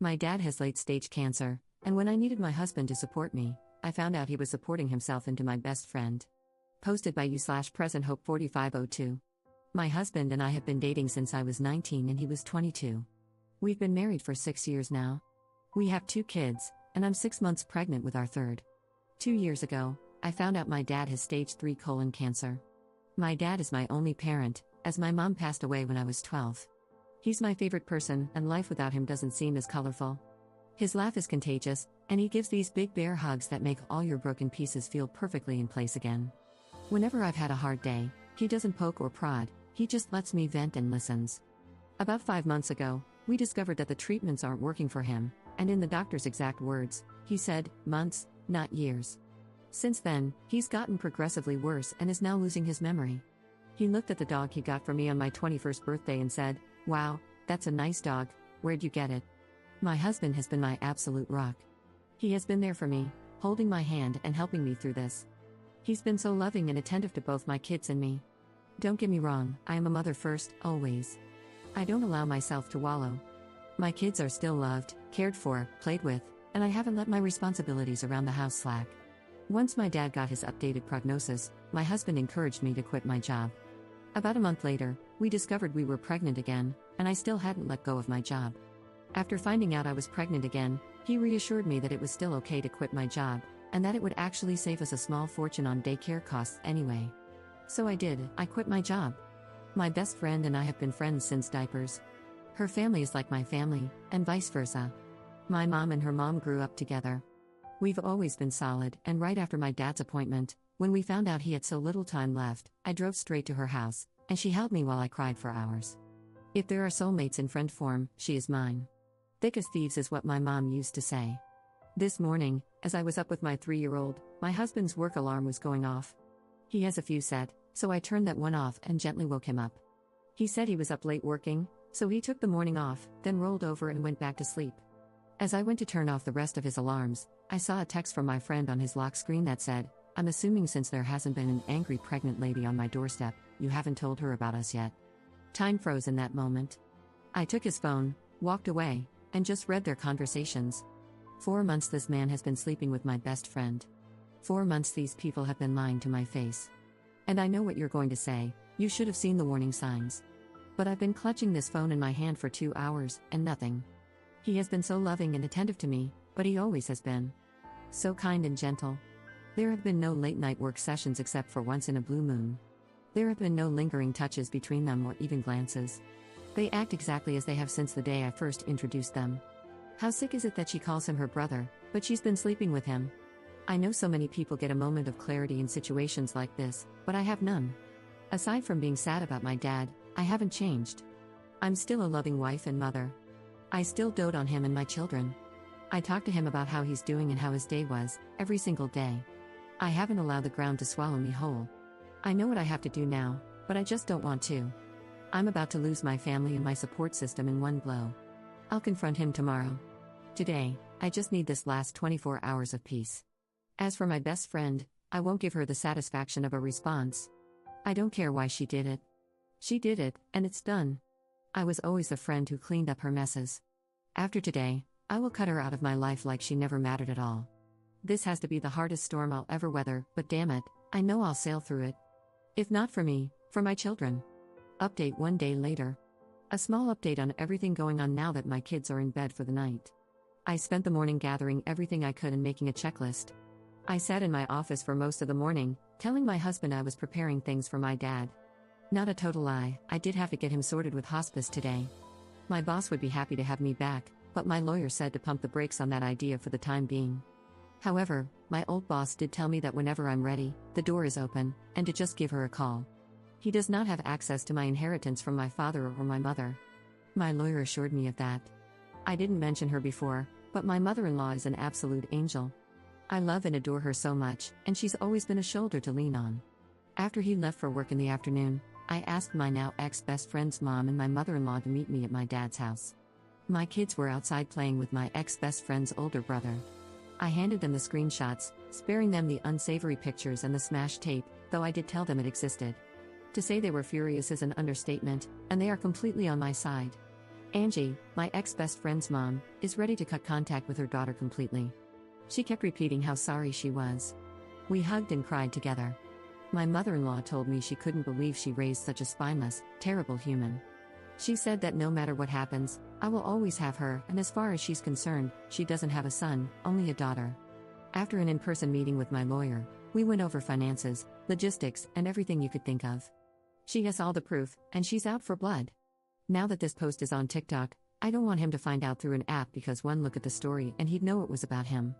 My dad has late-stage cancer, and when I needed my husband to support me, I found out he was supporting himself into my best friend. Posted by you/PresentHope4502. My husband and I have been dating since I was 19 and he was 22. We've been married for 6 years now. We have 2 kids, and I'm 6 months pregnant with our third. 2 years ago, I found out my dad has stage 3 colon cancer. My dad is my only parent, as my mom passed away when I was 12. He's my favorite person, and life without him doesn't seem as colorful. His laugh is contagious, and he gives these big bear hugs that make all your broken pieces feel perfectly in place again. Whenever I've had a hard day, he doesn't poke or prod, he just lets me vent and listens. About 5 months ago, we discovered that the treatments aren't working for him, and in the doctor's exact words, he said, months, not years. Since then, he's gotten progressively worse and is now losing his memory. He looked at the dog he got for me on my 21st birthday and said, "Wow, that's a nice dog, where'd you get it?" My husband has been my absolute rock. He has been there for me, holding my hand and helping me through this. He's been so loving and attentive to both my kids and me. Don't get me wrong, I am a mother first, always. I don't allow myself to wallow. My kids are still loved, cared for, played with, and I haven't let my responsibilities around the house slack. Once my dad got his updated prognosis, my husband encouraged me to quit my job. About a month later, we discovered we were pregnant again, and I still hadn't let go of my job. After finding out I was pregnant again, he reassured me that it was still okay to quit my job, and that it would actually save us a small fortune on daycare costs anyway. So I did, I quit my job. My best friend and I have been friends since diapers. Her family is like my family, and vice versa. My mom and her mom grew up together. We've always been solid, and right after my dad's appointment, when we found out he had so little time left, I drove straight to her house, and she held me while I cried for hours. If there are soulmates in friend form, she is mine. Thick as thieves is what my mom used to say. This morning, as I was up with my 3-year-old, my husband's work alarm was going off. He has a few set, so I turned that one off and gently woke him up. He said he was up late working, so he took the morning off, then rolled over and went back to sleep. As I went to turn off the rest of his alarms, I saw a text from my friend on his lock screen that said, "I'm assuming since there hasn't been an angry pregnant lady on my doorstep, you haven't told her about us yet." Time froze in that moment. I took his phone, walked away, and just read their conversations. 4 months this man has been sleeping with my best friend. 4 months these people have been lying to my face. And I know what you're going to say, you should have seen the warning signs. But I've been clutching this phone in my hand for 2 hours, and nothing. He has been so loving and attentive to me, but he always has been. So kind and gentle. There have been no late-night work sessions except for once in a blue moon. There have been no lingering touches between them or even glances. They act exactly as they have since the day I first introduced them. How sick is it that she calls him her brother, but she's been sleeping with him? I know so many people get a moment of clarity in situations like this, but I have none. Aside from being sad about my dad, I haven't changed. I'm still a loving wife and mother. I still dote on him and my children. I talk to him about how he's doing and how his day was, every single day. I haven't allowed the ground to swallow me whole. I know what I have to do now, but I just don't want to. I'm about to lose my family and my support system in one blow. I'll confront him tomorrow. Today, I just need this last 24 hours of peace. As for my best friend, I won't give her the satisfaction of a response. I don't care why she did it. She did it, and it's done. I was always the friend who cleaned up her messes. After today, I will cut her out of my life like she never mattered at all. This has to be the hardest storm I'll ever weather, but damn it, I know I'll sail through it. If not for me, for my children. Update 1 day later. A small update on everything going on now that my kids are in bed for the night. I spent the morning gathering everything I could and making a checklist. I sat in my office for most of the morning, telling my husband I was preparing things for my dad. Not a total lie, I did have to get him sorted with hospice today. My boss would be happy to have me back, but my lawyer said to pump the brakes on that idea for the time being. However, my old boss did tell me that whenever I'm ready, the door is open, and to just give her a call. He does not have access to my inheritance from my father or my mother. My lawyer assured me of that. I didn't mention her before, but my mother-in-law is an absolute angel. I love and adore her so much, and she's always been a shoulder to lean on. After he left for work in the afternoon, I asked my now ex-best friend's mom and my mother-in-law to meet me at my dad's house. My kids were outside playing with my ex-best friend's older brother. I handed them the screenshots, sparing them the unsavory pictures and the smashed tape, though I did tell them it existed. To say they were furious is an understatement, and they are completely on my side. Angie, my ex-best friend's mom, is ready to cut contact with her daughter completely. She kept repeating how sorry she was. We hugged and cried together. My mother-in-law told me she couldn't believe she raised such a spineless, terrible human. She said that no matter what happens, I will always have her, and as far as she's concerned, she doesn't have a son, only a daughter. After an in-person meeting with my lawyer, we went over finances, logistics, and everything you could think of. She has all the proof, and she's out for blood. Now that this post is on TikTok, I don't want him to find out through an app because one look at the story and he'd know it was about him.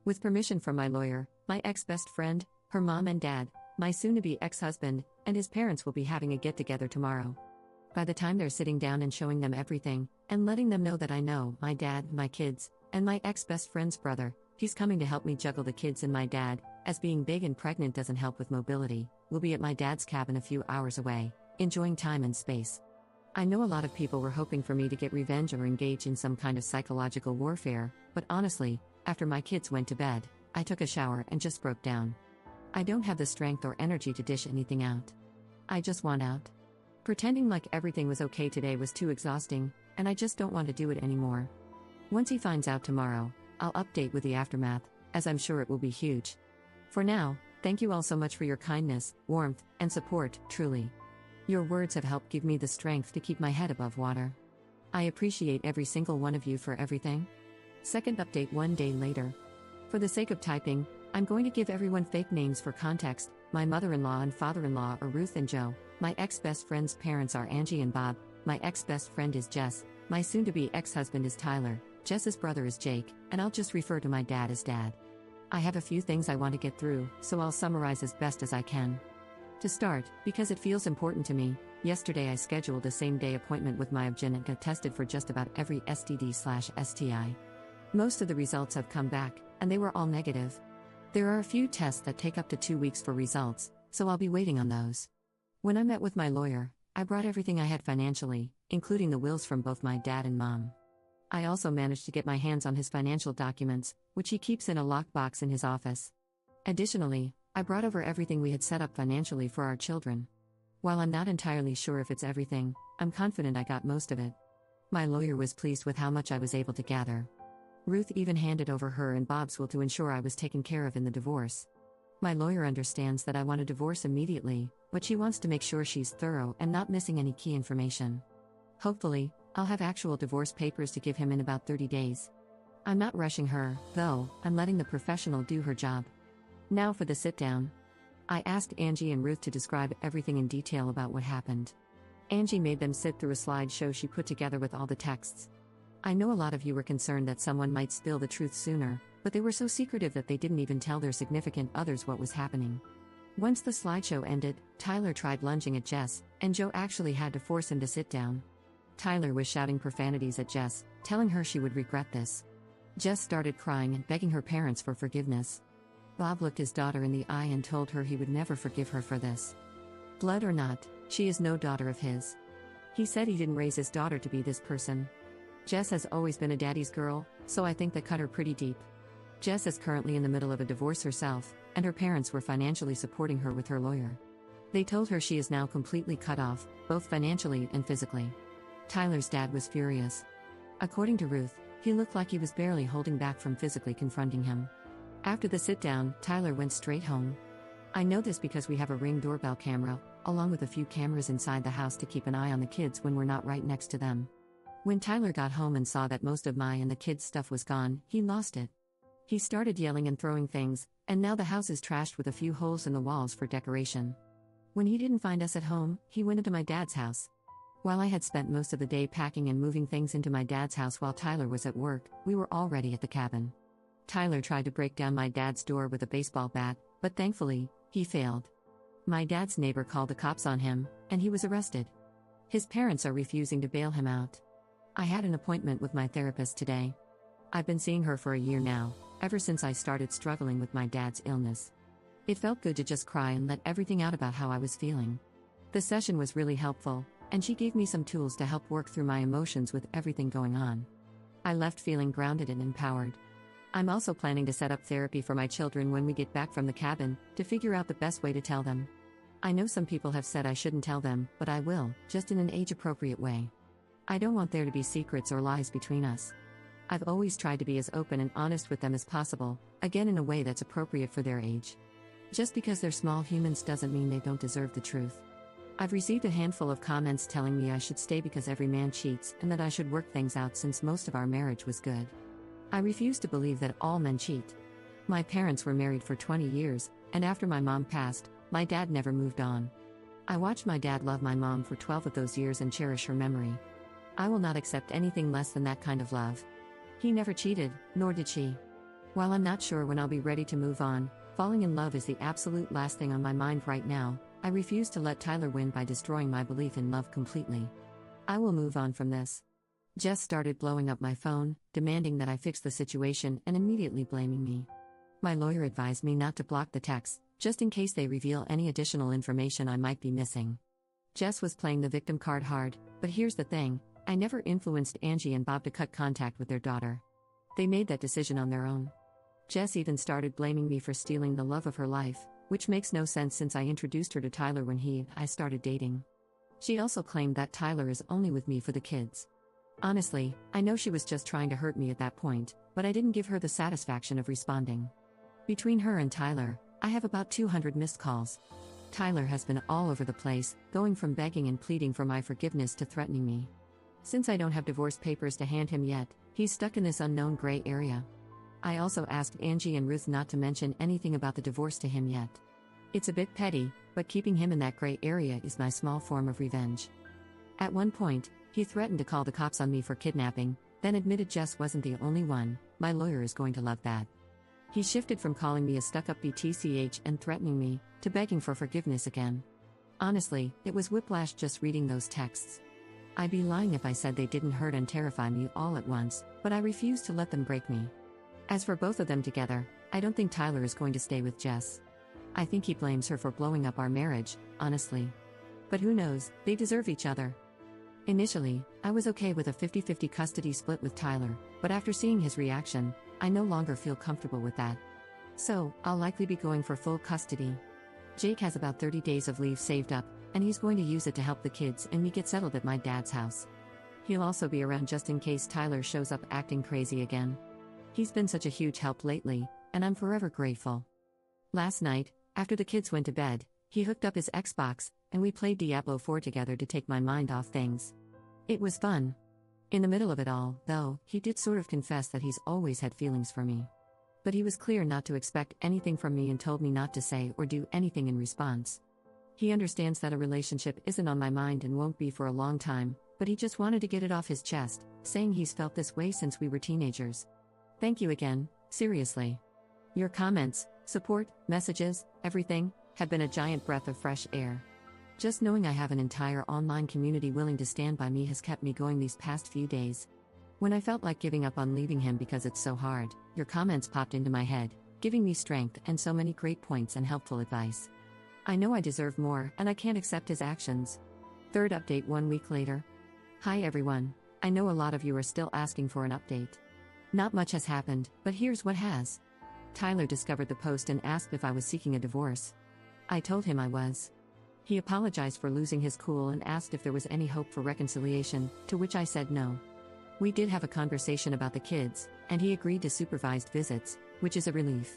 With permission from my lawyer, my ex-best friend, her mom and dad, my soon-to-be ex-husband, and his parents will be having a get-together tomorrow. By the time they're sitting down and showing them everything, and letting them know that I know my dad, my kids, and my ex-best friend's brother, he's coming to help me juggle the kids and my dad, as being big and pregnant doesn't help with mobility, we'll be at my dad's cabin a few hours away, enjoying time and space. I know a lot of people were hoping for me to get revenge or engage in some kind of psychological warfare, but honestly, after my kids went to bed, I took a shower and just broke down. I don't have the strength or energy to dish anything out. I just want out. Pretending like everything was okay today was too exhausting, and I just don't want to do it anymore. Once he finds out tomorrow, I'll update with the aftermath, as I'm sure it will be huge. For now, thank you all so much for your kindness, warmth, and support, truly. Your words have helped give me the strength to keep my head above water. I appreciate every single one of you for everything. Second update 1 day later. For the sake of typing, I'm going to give everyone fake names for context. My mother-in-law and father-in-law are Ruth and Joe. My ex-best friend's parents are Angie and Bob. My ex-best friend is Jess. My soon-to-be ex-husband is Tyler. Jess's brother is Jake, and I'll just refer to my dad as Dad. I have a few things I want to get through, so I'll summarize as best as I can. To start, because it feels important to me, yesterday I scheduled a same-day appointment with my OB-GYN and got tested for just about every STD/STI. Most of the results have come back, and they were all negative. There are a few tests that take up to 2 weeks for results, so I'll be waiting on those. When I met with my lawyer, I brought everything I had financially, including the wills from both my dad and mom. I also managed to get my hands on his financial documents, which he keeps in a lockbox in his office. Additionally, I brought over everything we had set up financially for our children. While I'm not entirely sure if it's everything, I'm confident I got most of it. My lawyer was pleased with how much I was able to gather. Ruth even handed over her and Bob's will to ensure I was taken care of in the divorce. My lawyer understands that I want a divorce immediately, but she wants to make sure she's thorough and not missing any key information. Hopefully, I'll have actual divorce papers to give him in about 30 days. I'm not rushing her, though, I'm letting the professional do her job. Now for the sit-down. I asked Angie and Ruth to describe everything in detail about what happened. Angie made them sit through a slideshow she put together with all the texts. I know a lot of you were concerned that someone might spill the truth sooner, but they were so secretive that they didn't even tell their significant others what was happening. Once the slideshow ended, Tyler tried lunging at Jess, and Joe actually had to force him to sit down. Tyler was shouting profanities at Jess, telling her she would regret this. Jess started crying and begging her parents for forgiveness. Bob looked his daughter in the eye and told her he would never forgive her for this. Blood or not, she is no daughter of his. He said he didn't raise his daughter to be this person. Jess has always been a daddy's girl, so I think that cut her pretty deep. Jess is currently in the middle of a divorce herself, and her parents were financially supporting her with her lawyer. They told her she is now completely cut off, both financially and physically. Tyler's dad was furious. According to Ruth, he looked like he was barely holding back from physically confronting him. After the sit-down, Tyler went straight home. I know this because we have a Ring doorbell camera, along with a few cameras inside the house to keep an eye on the kids when we're not right next to them. When Tyler got home and saw that most of my and the kids' stuff was gone, he lost it. He started yelling and throwing things, and now the house is trashed with a few holes in the walls for decoration. When he didn't find us at home, he went into my dad's house. While I had spent most of the day packing and moving things into my dad's house while Tyler was at work, we were already at the cabin. Tyler tried to break down my dad's door with a baseball bat, but thankfully, he failed. My dad's neighbor called the cops on him, and he was arrested. His parents are refusing to bail him out. I had an appointment with my therapist today. I've been seeing her for a year now, ever since I started struggling with my dad's illness. It felt good to just cry and let everything out about how I was feeling. The session was really helpful, and she gave me some tools to help work through my emotions with everything going on. I left feeling grounded and empowered. I'm also planning to set up therapy for my children when we get back from the cabin, to figure out the best way to tell them. I know some people have said I shouldn't tell them, but I will, just in an age-appropriate way. I don't want there to be secrets or lies between us. I've always tried to be as open and honest with them as possible, again in a way that's appropriate for their age. Just because they're small humans doesn't mean they don't deserve the truth. I've received a handful of comments telling me I should stay because every man cheats and that I should work things out since most of our marriage was good. I refuse to believe that all men cheat. My parents were married for 20 years, and after my mom passed, my dad never moved on. I watched my dad love my mom for 12 of those years and cherish her memory. I will not accept anything less than that kind of love. He never cheated, nor did she. While I'm not sure when I'll be ready to move on, falling in love is the absolute last thing on my mind right now. I refuse to let Tyler win by destroying my belief in love completely. I will move on from this. Jess started blowing up my phone, demanding that I fix the situation and immediately blaming me. My lawyer advised me not to block the texts, just in case they reveal any additional information I might be missing. Jess was playing the victim card hard, but here's the thing, I never influenced Angie and Bob to cut contact with their daughter. They made that decision on their own. Jess even started blaming me for stealing the love of her life, which makes no sense since I introduced her to Tyler when I started dating. She also claimed that Tyler is only with me for the kids. Honestly, I know she was just trying to hurt me at that point, but I didn't give her the satisfaction of responding. Between her and Tyler, I have about 200 missed calls. Tyler has been all over the place, going from begging and pleading for my forgiveness to threatening me. Since I don't have divorce papers to hand him yet, he's stuck in this unknown gray area. I also asked Angie and Ruth not to mention anything about the divorce to him yet. It's a bit petty, but keeping him in that gray area is my small form of revenge. At one point, he threatened to call the cops on me for kidnapping, then admitted Jess wasn't the only one. My lawyer is going to love that. He shifted from calling me a stuck-up BTCH and threatening me, to begging for forgiveness again. Honestly, it was whiplash just reading those texts. I'd be lying if I said they didn't hurt and terrify me all at once, but I refuse to let them break me. As for both of them together, I don't think Tyler is going to stay with Jess. I think he blames her for blowing up our marriage, honestly. But who knows, they deserve each other. Initially, I was okay with a 50-50 custody split with Tyler, but after seeing his reaction, I no longer feel comfortable with that. So, I'll likely be going for full custody. Jake has about 30 days of leave saved up, and he's going to use it to help the kids and me get settled at my dad's house. He'll also be around just in case Tyler shows up acting crazy again. He's been such a huge help lately, and I'm forever grateful. Last night, after the kids went to bed, he hooked up his Xbox, and we played Diablo 4 together to take my mind off things. It was fun. In the middle of it all, though, he did sort of confess that he's always had feelings for me. But he was clear not to expect anything from me and told me not to say or do anything in response. He understands that a relationship isn't on my mind and won't be for a long time, but he just wanted to get it off his chest, saying he's felt this way since we were teenagers. Thank you again, seriously. Your comments, support, messages, everything, have been a giant breath of fresh air. Just knowing I have an entire online community willing to stand by me has kept me going these past few days. When I felt like giving up on leaving him because it's so hard, your comments popped into my head, giving me strength and so many great points and helpful advice. I know I deserve more, and I can't accept his actions. Third update 1 week later. Hi everyone, I know a lot of you are still asking for an update. Not much has happened, but here's what has. Tyler discovered the post and asked if I was seeking a divorce. I told him I was. He apologized for losing his cool and asked if there was any hope for reconciliation, to which I said no. We did have a conversation about the kids, and he agreed to supervised visits, which is a relief.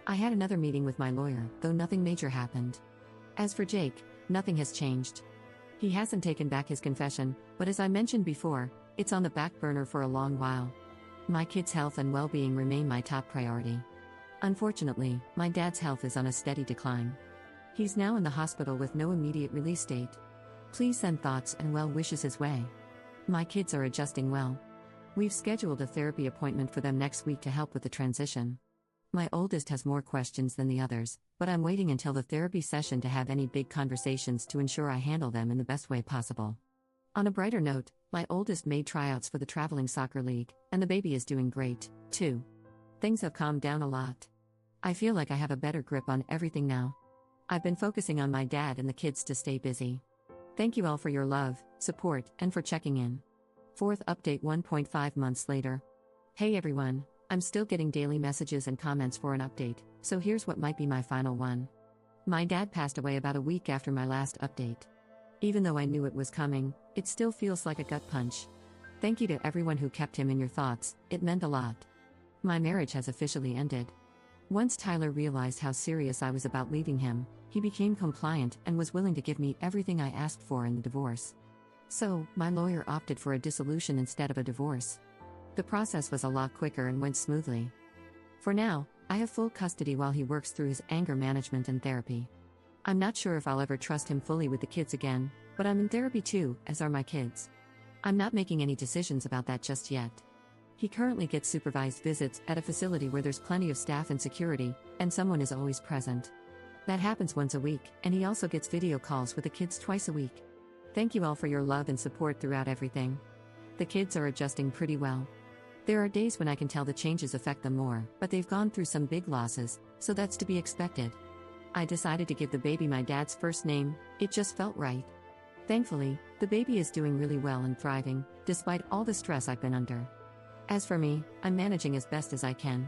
I had another meeting with my lawyer, though nothing major happened. As for Jake, nothing has changed. He hasn't taken back his confession, but as I mentioned before, it's on the back burner for a long while. My kids' health and well-being remain my top priority. Unfortunately, my dad's health is on a steady decline. He's now in the hospital with no immediate release date. Please send thoughts and well wishes his way. My kids are adjusting well. We've scheduled a therapy appointment for them next week to help with the transition. My oldest has more questions than the others, but I'm waiting until the therapy session to have any big conversations to ensure I handle them in the best way possible. On a brighter note, my oldest made tryouts for the traveling soccer league, and the baby is doing great, too. Things have calmed down a lot. I feel like I have a better grip on everything now. I've been focusing on my dad and the kids to stay busy. Thank you all for your love, support, and for checking in. Fourth update 1.5 months later. Hey everyone, I'm still getting daily messages and comments for an update, so here's what might be my final one. My dad passed away about a week after my last update. Even though I knew it was coming, it still feels like a gut punch. Thank you to everyone who kept him in your thoughts, it meant a lot. My marriage has officially ended. Once Tyler realized how serious I was about leaving him, he became compliant and was willing to give me everything I asked for in the divorce. So, my lawyer opted for a dissolution instead of a divorce. The process was a lot quicker and went smoothly. For now, I have full custody while he works through his anger management and therapy. I'm not sure if I'll ever trust him fully with the kids again, but I'm in therapy too, as are my kids. I'm not making any decisions about that just yet. He currently gets supervised visits at a facility where there's plenty of staff and security, and someone is always present. That happens once a week, and he also gets video calls with the kids twice a week. Thank you all for your love and support throughout everything. The kids are adjusting pretty well. There are days when I can tell the changes affect them more, but they've gone through some big losses, so that's to be expected. I decided to give the baby my dad's first name, it just felt right. Thankfully, the baby is doing really well and thriving, despite all the stress I've been under. As for me, I'm managing as best as I can.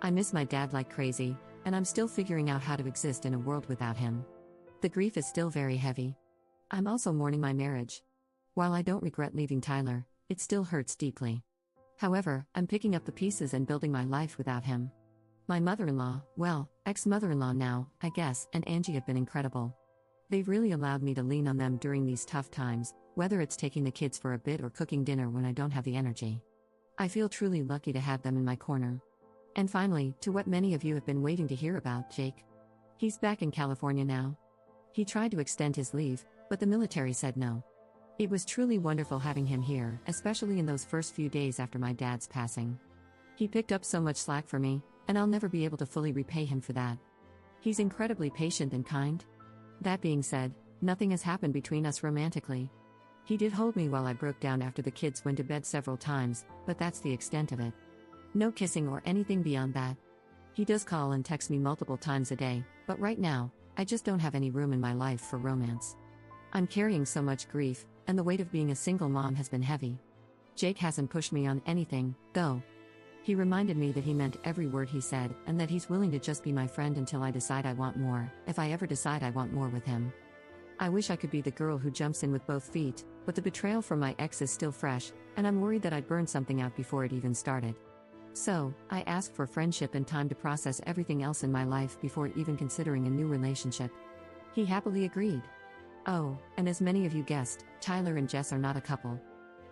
I miss my dad like crazy, and I'm still figuring out how to exist in a world without him. The grief is still very heavy. I'm also mourning my marriage. While I don't regret leaving Tyler, it still hurts deeply. However, I'm picking up the pieces and building my life without him. My mother-in-law, well, ex-mother-in-law now, I guess, and Angie have been incredible. They've really allowed me to lean on them during these tough times, whether it's taking the kids for a bit or cooking dinner when I don't have the energy. I feel truly lucky to have them in my corner. And finally, to what many of you have been waiting to hear about, Jake. He's back in California now. He tried to extend his leave, but the military said no. It was truly wonderful having him here, especially in those first few days after my dad's passing. He picked up so much slack for me, and I'll never be able to fully repay him for that. He's incredibly patient and kind. That being said, nothing has happened between us romantically. He did hold me while I broke down after the kids went to bed several times, but that's the extent of it. No kissing or anything beyond that. He does call and text me multiple times a day, but right now, I just don't have any room in my life for romance. I'm carrying so much grief, and the weight of being a single mom has been heavy. Jake hasn't pushed me on anything, though. He reminded me that he meant every word he said, and that he's willing to just be my friend until I decide I want more, if I ever decide I want more with him. I wish I could be the girl who jumps in with both feet, but the betrayal from my ex is still fresh, and I'm worried that I'd burn something out before it even started. So, I asked for friendship and time to process everything else in my life before even considering a new relationship. He happily agreed. Oh, and as many of you guessed, Tyler and Jess are not a couple.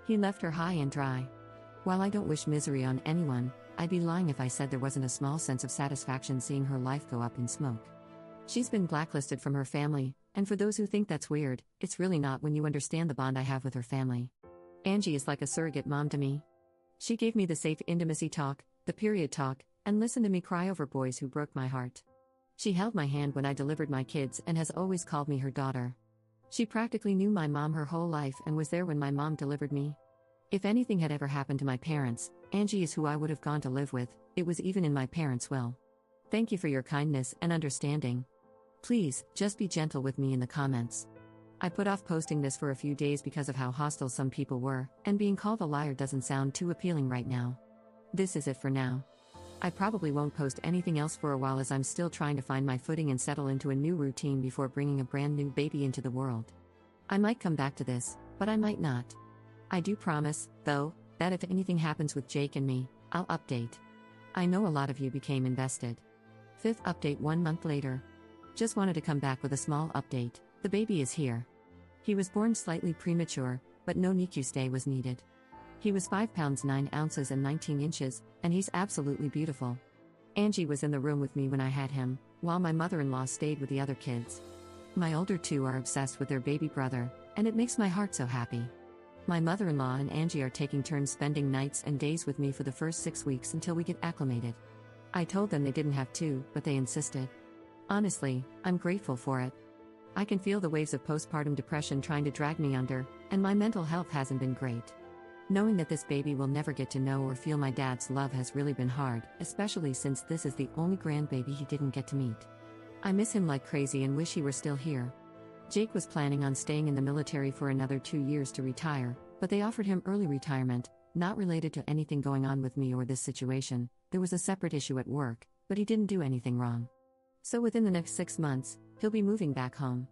He left her high and dry. While I don't wish misery on anyone, I'd be lying if I said there wasn't a small sense of satisfaction seeing her life go up in smoke. She's been blacklisted from her family, and for those who think that's weird, it's really not when you understand the bond I have with her family. Angie is like a surrogate mom to me. She gave me the safe intimacy talk, the period talk, and listened to me cry over boys who broke my heart. She held my hand when I delivered my kids and has always called me her daughter. She practically knew my mom her whole life and was there when my mom delivered me. If anything had ever happened to my parents, Angie is who I would have gone to live with, it was even in my parents' will. Thank you for your kindness and understanding. Please, just be gentle with me in the comments. I put off posting this for a few days because of how hostile some people were, and being called a liar doesn't sound too appealing right now. This is it for now. I probably won't post anything else for a while as I'm still trying to find my footing and settle into a new routine before bringing a brand new baby into the world. I might come back to this, but I might not. I do promise, though, that if anything happens with Jake and me, I'll update. I know a lot of you became invested. 5th update 1 month later. Just wanted to come back with a small update. The baby is here. He was born slightly premature, but no NICU stay was needed. He was 5 pounds 9 ounces and 19 inches, and he's absolutely beautiful. Angie was in the room with me when I had him, while my mother-in-law stayed with the other kids. My older two are obsessed with their baby brother, and it makes my heart so happy. My mother-in-law and Angie are taking turns spending nights and days with me for the first 6 weeks until we get acclimated. I told them they didn't have to, but they insisted. Honestly, I'm grateful for it. I can feel the waves of postpartum depression trying to drag me under, and my mental health hasn't been great. Knowing that this baby will never get to know or feel my dad's love has really been hard, especially since this is the only grandbaby he didn't get to meet. I miss him like crazy and wish he were still here. Jake was planning on staying in the military for another 2 years to retire, but they offered him early retirement, not related to anything going on with me or this situation. There was a separate issue at work, but he didn't do anything wrong. So within the next 6 months, he'll be moving back home.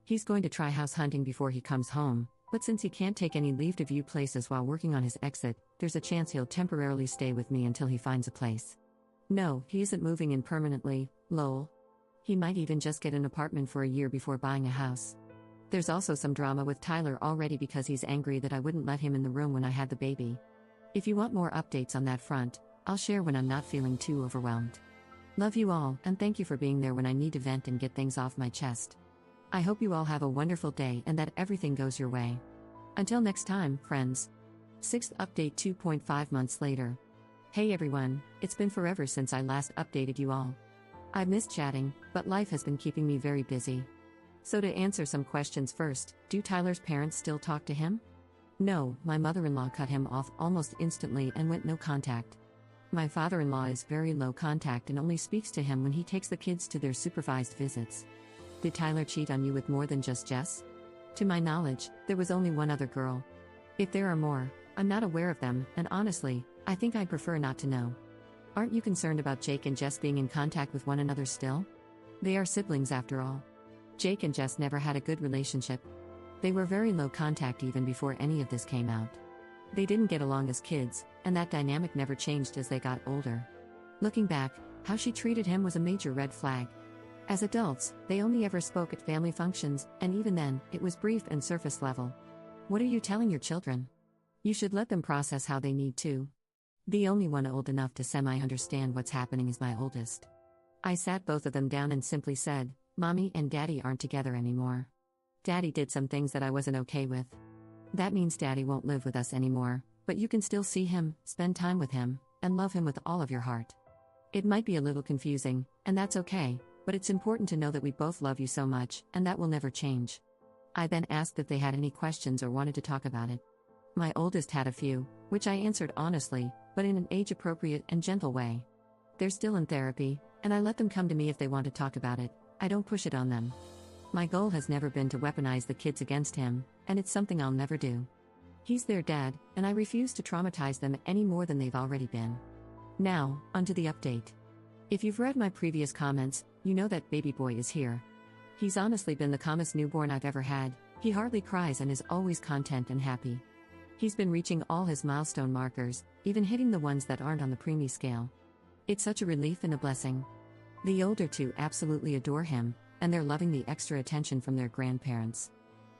He's going to try house hunting before he comes home, but since he can't take any leave to view places while working on his exit, there's a chance he'll temporarily stay with me until he finds a place. No, he isn't moving in permanently, lol. He might even just get an apartment for a year before buying a house. There's also some drama with Tyler already because he's angry that I wouldn't let him in the room when I had the baby. If you want more updates on that front, I'll share when I'm not feeling too overwhelmed. Love you all, and thank you for being there when I need to vent and get things off my chest. I hope you all have a wonderful day and that everything goes your way. Until next time, friends. 6th update 2.5 months later. Hey everyone, it's been forever since I last updated you all. I've missed chatting, but life has been keeping me very busy. So to answer some questions first, do Tyler's parents still talk to him? No, my mother-in-law cut him off almost instantly and went no contact. My father-in-law is very low contact and only speaks to him when he takes the kids to their supervised visits. Did Tyler cheat on you with more than just Jess? To my knowledge, there was only one other girl. If there are more, I'm not aware of them, and honestly, I think I'd prefer not to know. Aren't you concerned about Jake and Jess being in contact with one another still? They are siblings after all. Jake and Jess never had a good relationship. They were very low contact even before any of this came out. They didn't get along as kids, and that dynamic never changed as they got older. Looking back, how she treated him was a major red flag. As adults, they only ever spoke at family functions, and even then, it was brief and surface level. What are you telling your children? You should let them process how they need to. The only one old enough to semi-understand what's happening is my oldest. I sat both of them down and simply said, Mommy and Daddy aren't together anymore. Daddy did some things that I wasn't okay with. That means Daddy won't live with us anymore, but you can still see him, spend time with him, and love him with all of your heart. It might be a little confusing, and that's okay, but it's important to know that we both love you so much, and that will never change. I then asked if they had any questions or wanted to talk about it. My oldest had a few, which I answered honestly, but in an age-appropriate and gentle way. They're still in therapy, and I let them come to me if they want to talk about it. I don't push it on them. My goal has never been to weaponize the kids against him, and it's something I'll never do. He's their dad, and I refuse to traumatize them any more than they've already been. Now, onto the update. If you've read my previous comments, you know that baby boy is here. He's honestly been the calmest newborn I've ever had. He hardly cries and is always content and happy. He's been reaching all his milestone markers, even hitting the ones that aren't on the preemie scale. It's such a relief and a blessing. The older two absolutely adore him, and they're loving the extra attention from their grandparents.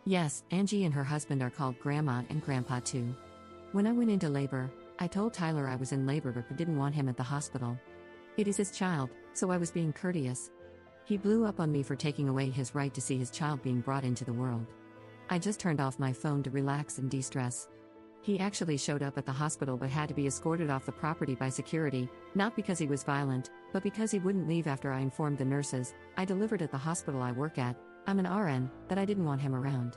Yes, Angie and her husband are called Grandma and Grandpa too. When I went into labor, I told Tyler I was in labor but didn't want him at the hospital. It is his child, so I was being courteous. He blew up on me for taking away his right to see his child being brought into the world. I just turned off my phone to relax and de-stress. He actually showed up at the hospital but had to be escorted off the property by security, not because he was violent, but because he wouldn't leave after I informed the nurses I delivered at the hospital I work at, I'm an RN, that I didn't want him around.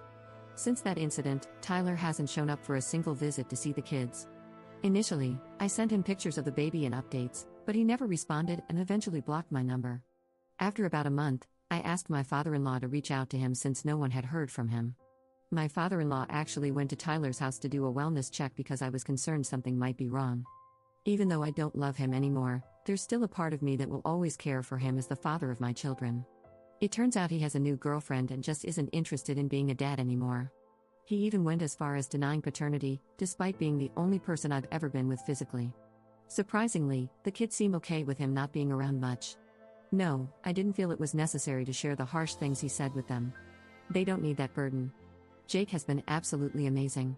Since that incident, Tyler hasn't shown up for a single visit to see the kids. Initially, I sent him pictures of the baby and updates, but he never responded and eventually blocked my number. After about a month, I asked my father-in-law to reach out to him since no one had heard from him. My father-in-law actually went to Tyler's house to do a wellness check because I was concerned something might be wrong. Even though I don't love him anymore, there's still a part of me that will always care for him as the father of my children. It turns out he has a new girlfriend and just isn't interested in being a dad anymore. He even went as far as denying paternity, despite being the only person I've ever been with physically. Surprisingly, the kids seem okay with him not being around much. No, I didn't feel it was necessary to share the harsh things he said with them. They don't need that burden. Jake has been absolutely amazing.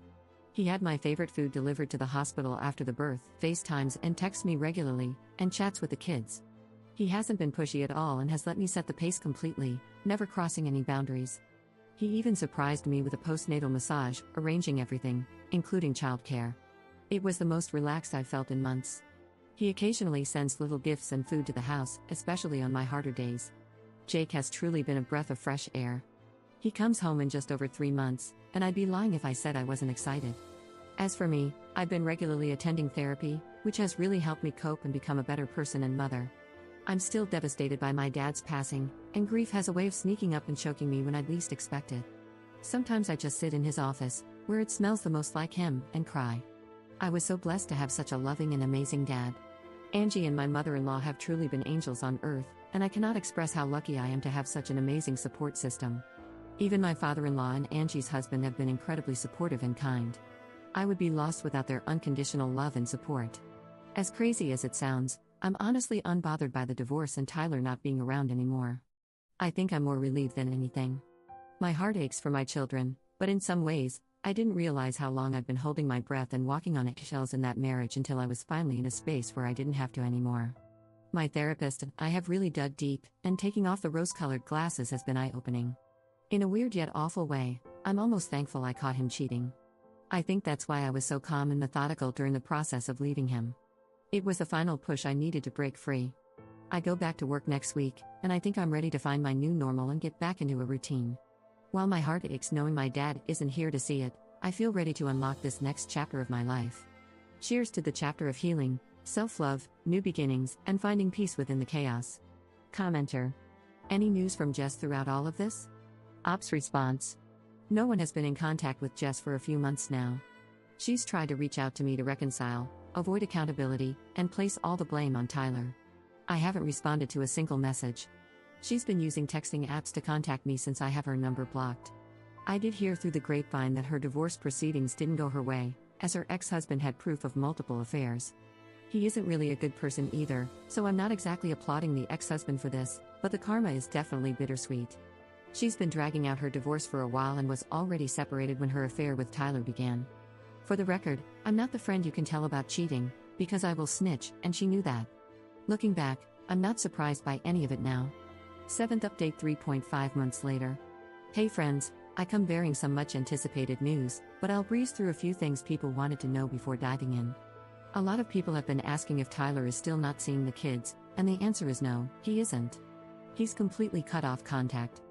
He had my favorite food delivered to the hospital after the birth, FaceTimes and texts me regularly, and chats with the kids. He hasn't been pushy at all and has let me set the pace completely, never crossing any boundaries. He even surprised me with a postnatal massage, arranging everything, including childcare. It was the most relaxed I've felt in months. He occasionally sends little gifts and food to the house, especially on my harder days. Jake has truly been a breath of fresh air. He comes home in just over 3 months, and I'd be lying if I said I wasn't excited. As for me, I've been regularly attending therapy, which has really helped me cope and become a better person and mother. I'm still devastated by my dad's passing, and grief has a way of sneaking up and choking me when I'd least expect it. Sometimes I just sit in his office, where it smells the most like him, and cry. I was so blessed to have such a loving and amazing dad. Angie and my mother-in-law have truly been angels on earth, and I cannot express how lucky I am to have such an amazing support system. Even my father-in-law and Angie's husband have been incredibly supportive and kind. I would be lost without their unconditional love and support. As crazy as it sounds, I'm honestly unbothered by the divorce and Tyler not being around anymore. I think I'm more relieved than anything. My heart aches for my children, but in some ways, I didn't realize how long I'd been holding my breath and walking on eggshells in that marriage until I was finally in a space where I didn't have to anymore. My therapist and I have really dug deep, and taking off the rose-colored glasses has been eye-opening. In a weird yet awful way, I'm almost thankful I caught him cheating. I think that's why I was so calm and methodical during the process of leaving him. It was the final push I needed to break free. I go back to work next week, and I think I'm ready to find my new normal and get back into a routine. While my heart aches knowing my dad isn't here to see it, I feel ready to unlock this next chapter of my life. Cheers to the chapter of healing, self-love, new beginnings, and finding peace within the chaos. Commenter. Any news from Jess throughout all of this? Ops response. No one has been in contact with Jess for a few months now. She's tried to reach out to me to reconcile, avoid accountability, and place all the blame on Tyler. I haven't responded to a single message. She's been using texting apps to contact me since I have her number blocked. I did hear through the grapevine that her divorce proceedings didn't go her way, as her ex-husband had proof of multiple affairs. He isn't really a good person either, so I'm not exactly applauding the ex-husband for this, but the karma is definitely bittersweet. She's been dragging out her divorce for a while and was already separated when her affair with Tyler began. For the record, I'm not the friend you can tell about cheating, because I will snitch, and she knew that. Looking back, I'm not surprised by any of it now. 7th update 3.5 months later. Hey friends, I come bearing some much anticipated news, but I'll breeze through a few things people wanted to know before diving in. A lot of people have been asking if Tyler is still not seeing the kids, and the answer is no, he isn't. He's completely cut off contact.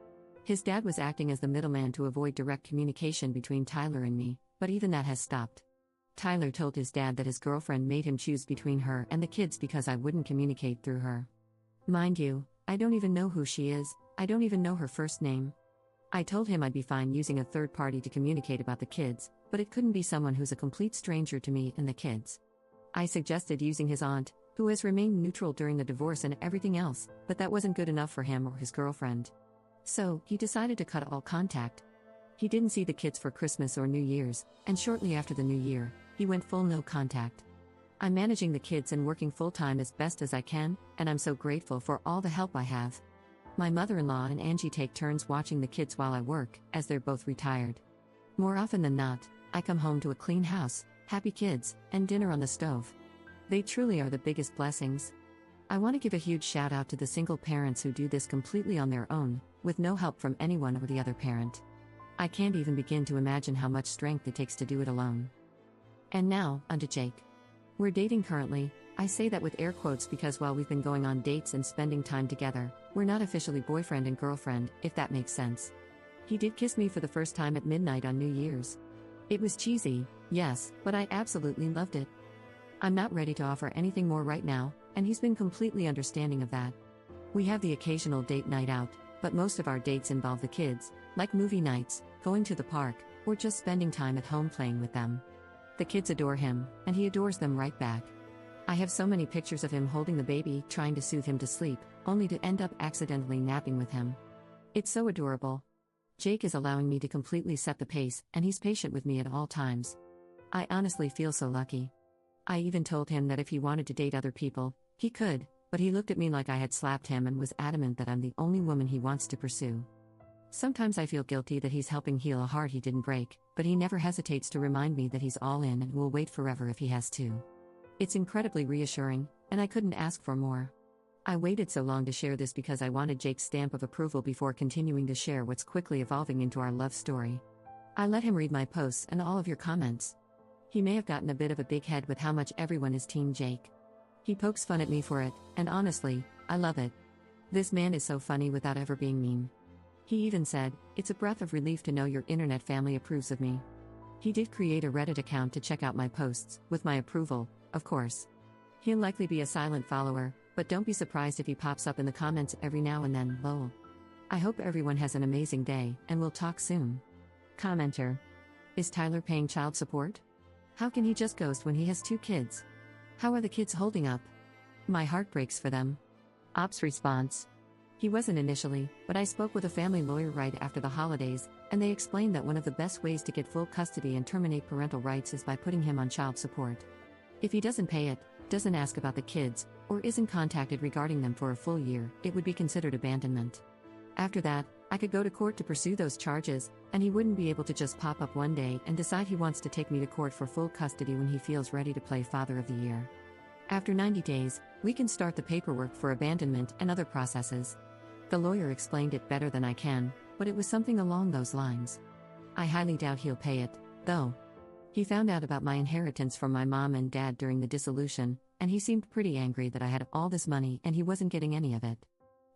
His dad was acting as the middleman to avoid direct communication between Tyler and me, but even that has stopped. Tyler told his dad that his girlfriend made him choose between her and the kids because I wouldn't communicate through her. Mind you, I don't even know who she is, I don't even know her first name. I told him I'd be fine using a third party to communicate about the kids, but it couldn't be someone who's a complete stranger to me and the kids. I suggested using his aunt, who has remained neutral during the divorce and everything else, but that wasn't good enough for him or his girlfriend. So, he decided to cut all contact. He didn't see the kids for Christmas or New Year's, and shortly after the New Year, he went full no contact. I'm managing the kids and working full-time as best as I can, and I'm so grateful for all the help I have. My mother-in-law and Angie take turns watching the kids while I work, as they're both retired. More often than not, I come home to a clean house, happy kids, and dinner on the stove. They truly are the biggest blessings. I want to give a huge shout out to the single parents who do this completely on their own, with no help from anyone or the other parent. I can't even begin to imagine how much strength it takes to do it alone. And now, onto Jake. We're dating currently. I say that with air quotes because while we've been going on dates and spending time together, we're not officially boyfriend and girlfriend, if that makes sense. He did kiss me for the first time at midnight on New Year's. It was cheesy, yes, but I absolutely loved it. I'm not ready to offer anything more right now, and he's been completely understanding of that. We have the occasional date night out, but most of our dates involve the kids, like movie nights, going to the park, or just spending time at home playing with them. The kids adore him, and he adores them right back. I have so many pictures of him holding the baby, trying to soothe him to sleep, only to end up accidentally napping with him. It's so adorable. Jake is allowing me to completely set the pace, and he's patient with me at all times. I honestly feel so lucky. I even told him that if he wanted to date other people, he could, but he looked at me like I had slapped him and was adamant that I'm the only woman he wants to pursue. Sometimes I feel guilty that he's helping heal a heart he didn't break, but he never hesitates to remind me that he's all in and will wait forever if he has to. It's incredibly reassuring, and I couldn't ask for more. I waited so long to share this because I wanted Jake's stamp of approval before continuing to share what's quickly evolving into our love story. I let him read my posts and all of your comments. He may have gotten a bit of a big head with how much everyone is Team Jake. He pokes fun at me for it, and honestly, I love it. This man is so funny without ever being mean. He even said, "It's a breath of relief to know your internet family approves of me." He did create a Reddit account to check out my posts, with my approval, of course. He'll likely be a silent follower, but don't be surprised if he pops up in the comments every now and then, lol. I hope everyone has an amazing day, and we'll talk soon. Commenter. Is Tyler paying child support? How can he just ghost when he has 2 kids? How are the kids holding up? My heart breaks for them. Ops response. He wasn't initially, but I spoke with a family lawyer right after the holidays, and they explained that one of the best ways to get full custody and terminate parental rights is by putting him on child support. If he doesn't pay it, doesn't ask about the kids, or isn't contacted regarding them for a full year, it would be considered abandonment. After that, I could go to court to pursue those charges, and he wouldn't be able to just pop up one day and decide he wants to take me to court for full custody when he feels ready to play Father of the Year. After 90 days, we can start the paperwork for abandonment and other processes. The lawyer explained it better than I can, but it was something along those lines. I highly doubt he'll pay it, though. He found out about my inheritance from my mom and dad during the dissolution, and he seemed pretty angry that I had all this money and he wasn't getting any of it.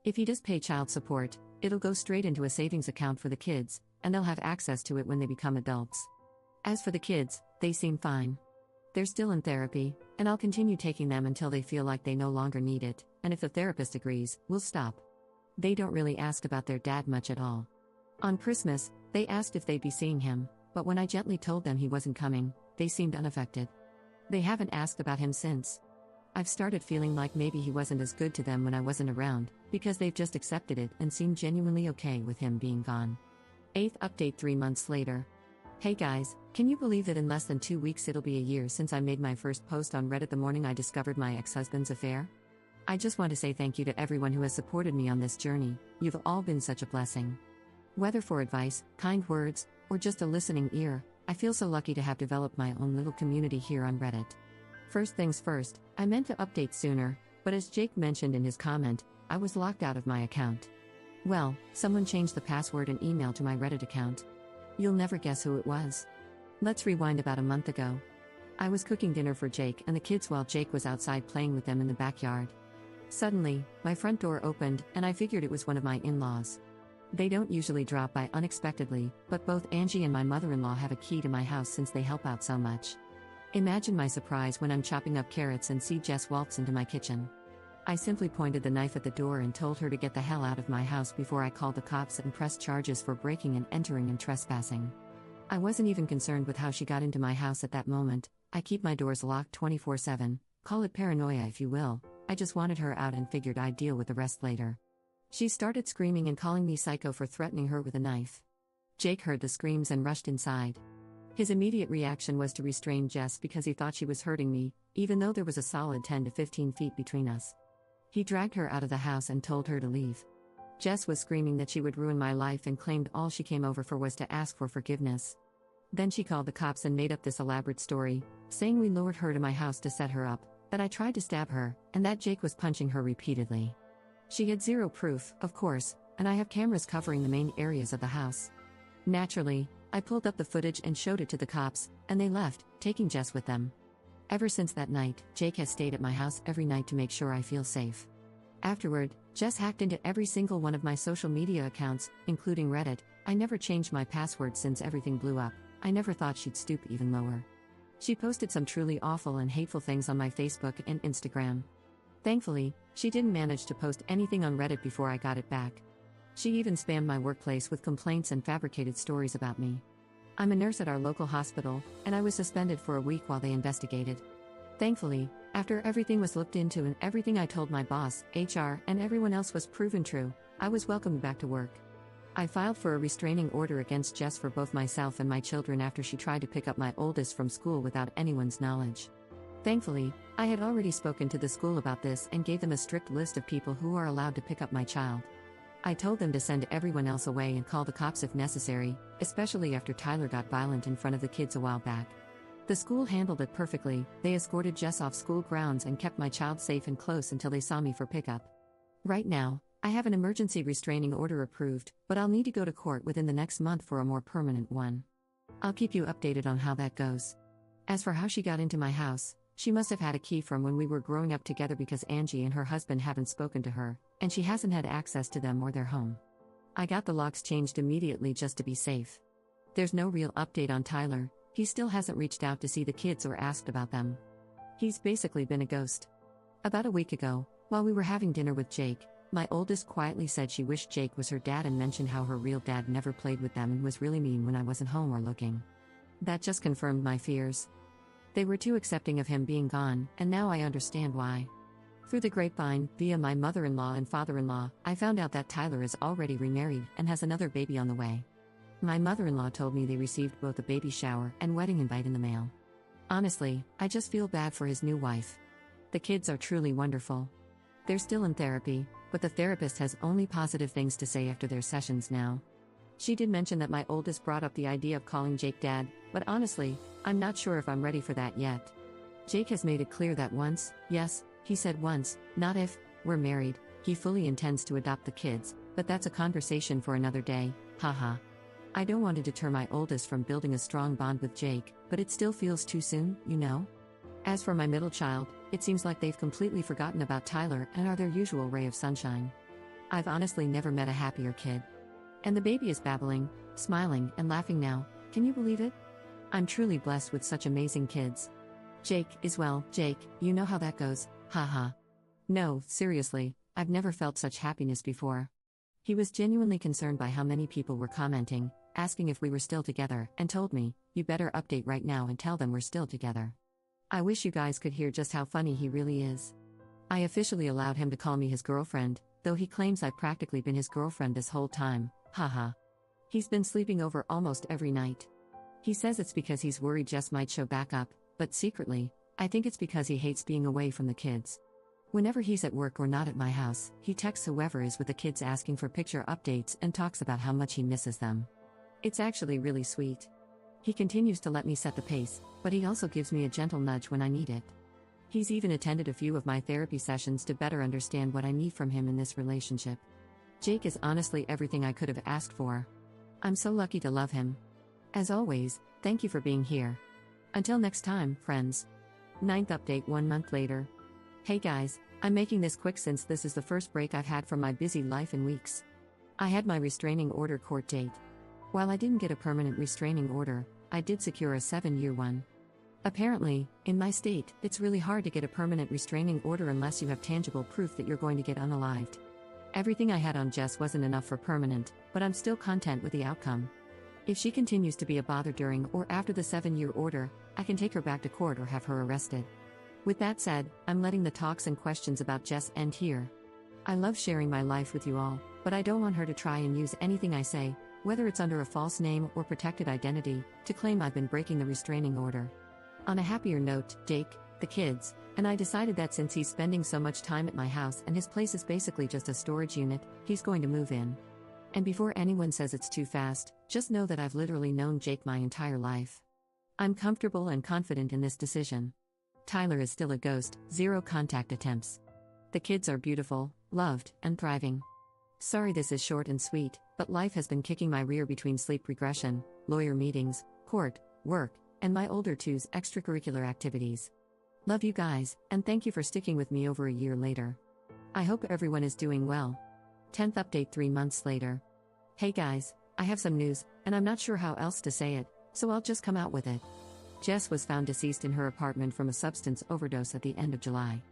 If he does pay child support, it'll go straight into a savings account for the kids, and they'll have access to it when they become adults. As for the kids, they seem fine. They're still in therapy, and I'll continue taking them until they feel like they no longer need it, and if the therapist agrees, we'll stop. They don't really ask about their dad much at all. On Christmas, they asked if they'd be seeing him, but when I gently told them he wasn't coming, they seemed unaffected. They haven't asked about him since. I've started feeling like maybe he wasn't as good to them when I wasn't around, because they've just accepted it and seemed genuinely okay with him being gone. 8th update 3 months later. Hey guys, can you believe that in less than 2 weeks it'll be a year since I made my first post on Reddit the morning I discovered my ex-husband's affair? I just want to say thank you to everyone who has supported me on this journey. You've all been such a blessing. Whether for advice, kind words, or just a listening ear, I feel so lucky to have developed my own little community here on Reddit. First things first, I meant to update sooner, but as Jake mentioned in his comment, I was locked out of my account. Well, someone changed the password and email to my Reddit account. You'll never guess who it was. Let's rewind about a month ago. I was cooking dinner for Jake and the kids while Jake was outside playing with them in the backyard. Suddenly, my front door opened, and I figured it was one of my in-laws. They don't usually drop by unexpectedly, but both Angie and my mother-in-law have a key to my house since they help out so much. Imagine my surprise when I'm chopping up carrots and see Jess waltz into my kitchen. I simply pointed the knife at the door and told her to get the hell out of my house before I called the cops and pressed charges for breaking and entering and trespassing. I wasn't even concerned with how she got into my house at that moment. I keep my doors locked 24/7, call it paranoia if you will. I just wanted her out and figured I'd deal with the rest later. She started screaming and calling me psycho for threatening her with a knife. Jake heard the screams and rushed inside. His immediate reaction was to restrain Jess because he thought she was hurting me, even though there was a solid 10 to 15 feet between us. He dragged her out of the house and told her to leave. Jess was screaming that she would ruin my life and claimed all she came over for was to ask for forgiveness. Then she called the cops and made up this elaborate story, saying we lured her to my house to set her up, that I tried to stab her, and that Jake was punching her repeatedly. She had zero proof, of course, and I have cameras covering the main areas of the house. Naturally, I pulled up the footage and showed it to the cops, and they left, taking Jess with them. Ever since that night, Jake has stayed at my house every night to make sure I feel safe. Afterward, Jess hacked into every single one of my social media accounts, including Reddit. I never changed my password since everything blew up. I never thought she'd stoop even lower. She posted some truly awful and hateful things on my Facebook and Instagram. Thankfully, she didn't manage to post anything on Reddit before I got it back. She even spammed my workplace with complaints and fabricated stories about me. I'm a nurse at our local hospital, and I was suspended for a week while they investigated. Thankfully, after everything was looked into and everything I told my boss, HR, and everyone else was proven true, I was welcomed back to work. I filed for a restraining order against Jess for both myself and my children after she tried to pick up my oldest from school without anyone's knowledge. Thankfully, I had already spoken to the school about this and gave them a strict list of people who are allowed to pick up my child. I told them to send everyone else away and call the cops if necessary, especially after Tyler got violent in front of the kids a while back. The school handled it perfectly. They escorted Jess off school grounds and kept my child safe and close until they saw me for pickup. Right now, I have an emergency restraining order approved, but I'll need to go to court within the next month for a more permanent one. I'll keep you updated on how that goes. As for how she got into my house, she must have had a key from when we were growing up together because Angie and her husband haven't spoken to her, and she hasn't had access to them or their home. I got the locks changed immediately just to be safe. There's no real update on Tyler. He still hasn't reached out to see the kids or asked about them. He's basically been a ghost. About a week ago, while we were having dinner with Jake, my oldest quietly said she wished Jake was her dad and mentioned how her real dad never played with them and was really mean when I wasn't home or looking. That just confirmed my fears. They were too accepting of him being gone, and now I understand why. Through the grapevine, via my mother-in-law and father-in-law, I found out that Tyler is already remarried and has another baby on the way. My mother-in-law told me they received both a baby shower and wedding invite in the mail. Honestly, I just feel bad for his new wife. The kids are truly wonderful. They're still in therapy, but the therapist has only positive things to say after their sessions now. She did mention that my oldest brought up the idea of calling Jake Dad, but honestly, I'm not sure if I'm ready for that yet. Jake has made it clear that once, yes, he said once, not if, we're married, he fully intends to adopt the kids, but that's a conversation for another day, haha. I don't want to deter my oldest from building a strong bond with Jake, but it still feels too soon, you know? As for my middle child, it seems like they've completely forgotten about Tyler and are their usual ray of sunshine. I've honestly never met a happier kid. And the baby is babbling, smiling, and laughing now, can you believe it? I'm truly blessed with such amazing kids. Jake is well, Jake, you know how that goes, haha. No, seriously, I've never felt such happiness before. He was genuinely concerned by how many people were commenting, asking if we were still together, and told me, you better update right now and tell them we're still together. I wish you guys could hear just how funny he really is. I officially allowed him to call me his girlfriend, though he claims I've practically been his girlfriend this whole time, haha. He's been sleeping over almost every night. He says it's because he's worried Jess might show back up, but secretly, I think it's because he hates being away from the kids. Whenever he's at work or not at my house, he texts whoever is with the kids asking for picture updates and talks about how much he misses them. It's actually really sweet. He continues to let me set the pace, but he also gives me a gentle nudge when I need it. He's even attended a few of my therapy sessions to better understand what I need from him in this relationship. Jake is honestly everything I could have asked for. I'm so lucky to love him. As always, thank you for being here. Until next time, friends. 9th update 1 month later. Hey guys, I'm making this quick since this is the first break I've had from my busy life in weeks. I had my restraining order court date. While I didn't get a permanent restraining order, I did secure a 7-year one. Apparently, in my state, it's really hard to get a permanent restraining order unless you have tangible proof that you're going to get unalived. Everything I had on Jess wasn't enough for permanent, but I'm still content with the outcome. If she continues to be a bother during or after the 7-year order, I can take her back to court or have her arrested. With that said, I'm letting the talks and questions about Jess end here. I love sharing my life with you all, but I don't want her to try and use anything I say, whether it's under a false name or protected identity, to claim I've been breaking the restraining order. On a happier note, Jake, the kids, and I decided that since he's spending so much time at my house and his place is basically just a storage unit, he's going to move in. And before anyone says it's too fast, just know that I've literally known Jake my entire life. I'm comfortable and confident in this decision. Tyler is still a ghost, 0 contact attempts. The kids are beautiful, loved, and thriving. Sorry this is short and sweet, but life has been kicking my rear between sleep regression, lawyer meetings, court, work, and my older two's extracurricular activities. Love you guys, and thank you for sticking with me over a year later. I hope everyone is doing well. 10th update 3 months later. Hey guys, I have some news, and I'm not sure how else to say it, so I'll just come out with it. Jess was found deceased in her apartment from a substance overdose at the end of July.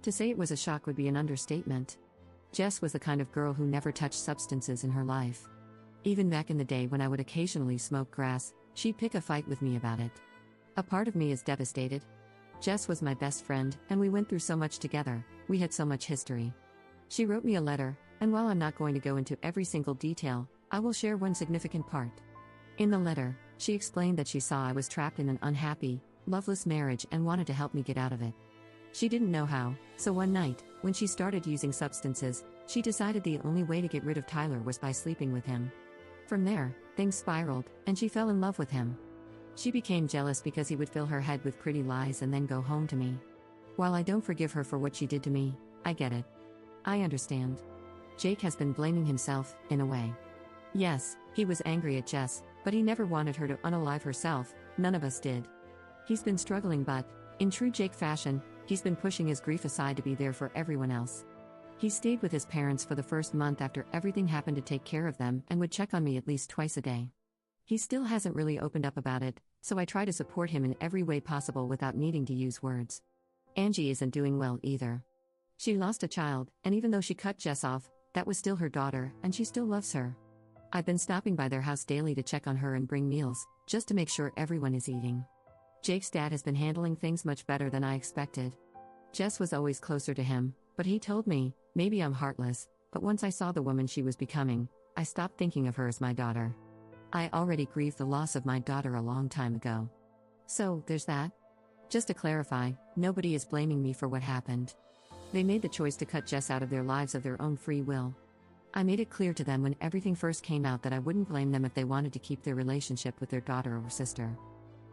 To say it was a shock would be an understatement. Jess was the kind of girl who never touched substances in her life. Even back in the day when I would occasionally smoke grass, she'd pick a fight with me about it. A part of me is devastated. Jess was my best friend, and we went through so much together, we had so much history. She wrote me a letter, and while I'm not going to go into every single detail, I will share one significant part. In the letter, she explained that she saw I was trapped in an unhappy, loveless marriage and wanted to help me get out of it. She didn't know how, so one night, when she started using substances, she decided the only way to get rid of Tyler was by sleeping with him. From there, things spiraled, and she fell in love with him. She became jealous because he would fill her head with pretty lies and then go home to me. While I don't forgive her for what she did to me, I get it. I understand. Jake has been blaming himself, in a way. Yes, he was angry at Jess, but he never wanted her to unalive herself, none of us did. He's been struggling but, in true Jake fashion, he's been pushing his grief aside to be there for everyone else. He stayed with his parents for the first month after everything happened to take care of them and would check on me at least twice a day. He still hasn't really opened up about it, so I try to support him in every way possible without needing to use words. Angie isn't doing well either. She lost a child, and even though she cut Jess off, that was still her daughter, and she still loves her. I've been stopping by their house daily to check on her and bring meals, just to make sure everyone is eating. Jake's dad has been handling things much better than I expected. Jess was always closer to him, But he told me, maybe I'm heartless, but once I saw the woman she was becoming, I stopped thinking of her as my daughter. I already grieved the loss of my daughter a long time ago. So, there's that. Just to clarify, nobody is blaming me for what happened. They made the choice to cut Jess out of their lives of their own free will. I made it clear to them when everything first came out that I wouldn't blame them if they wanted to keep their relationship with their daughter or sister.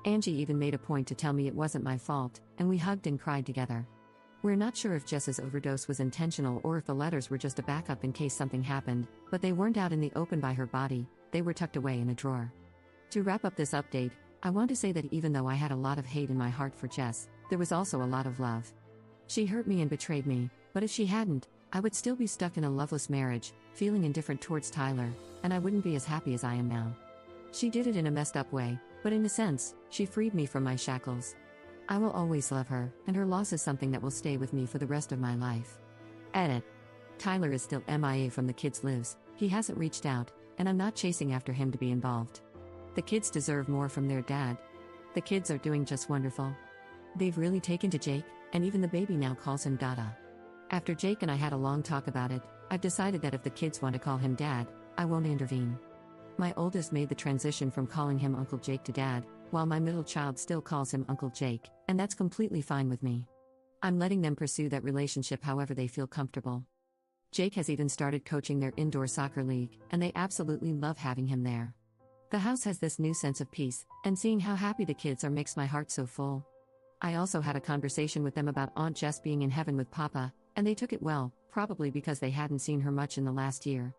Angie even made a point to tell me it wasn't my fault, and we hugged and cried together. We're not sure if Jess's overdose was intentional or if the letters were just a backup in case something happened, but they weren't out in the open by her body, they were tucked away in a drawer. To wrap up this update, I want to say that even though I had a lot of hate in my heart for Jess, there was also a lot of love. She hurt me and betrayed me, but if she hadn't, I would still be stuck in a loveless marriage, feeling indifferent towards Tyler, and I wouldn't be as happy as I am now. She did it in a messed up way, but in a sense, she freed me from my shackles. I will always love her, and her loss is something that will stay with me for the rest of my life. Edit. Tyler is still MIA from the kids' lives, he hasn't reached out, and I'm not chasing after him to be involved. The kids deserve more from their dad. The kids are doing just wonderful. They've really taken to Jake, and even the baby now calls him Dada. After Jake and I had a long talk about it, I've decided that if the kids want to call him Dad, I won't intervene. My oldest made the transition from calling him Uncle Jake to Dad, while my middle child still calls him Uncle Jake, and that's completely fine with me. I'm letting them pursue that relationship however they feel comfortable. Jake has even started coaching their indoor soccer league, and they absolutely love having him there. The house has this new sense of peace, and seeing how happy the kids are makes my heart so full. I also had a conversation with them about Aunt Jess being in heaven with Papa, and they took it well, probably because they hadn't seen her much in the last year.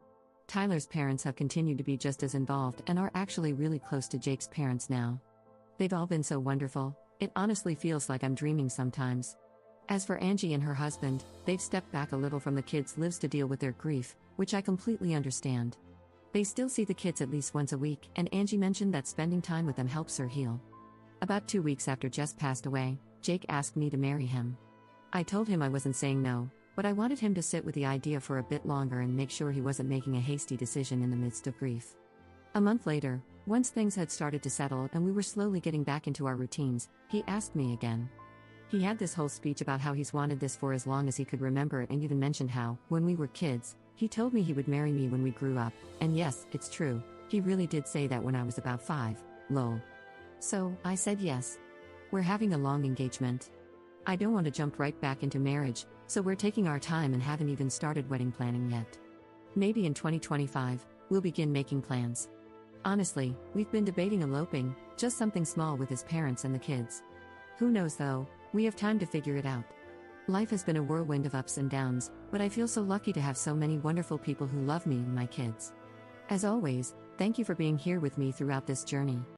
Tyler's parents have continued to be just as involved and are actually really close to Jake's parents now. They've all been so wonderful, it honestly feels like I'm dreaming sometimes. As for Angie and her husband, they've stepped back a little from the kids' lives to deal with their grief, which I completely understand. They still see the kids at least once a week, and Angie mentioned that spending time with them helps her heal. About 2 weeks after Jess passed away, Jake asked me to marry him. I told him I wasn't saying no, but I wanted him to sit with the idea for a bit longer and make sure he wasn't making a hasty decision in the midst of grief. A month later, once things had started to settle and we were slowly getting back into our routines, he asked me again. He had this whole speech about how he's wanted this for as long as he could remember and even mentioned how, when we were kids, he told me he would marry me when we grew up, and yes, it's true, he really did say that when I was about 5, lol. So, I said yes. We're having a long engagement. I don't want to jump right back into marriage, so we're taking our time and haven't even started wedding planning yet. Maybe in 2025, we'll begin making plans. Honestly, we've been debating eloping, just something small with his parents and the kids. Who knows though, we have time to figure it out. Life has been a whirlwind of ups and downs, but I feel so lucky to have so many wonderful people who love me and my kids. As always, thank you for being here with me throughout this journey.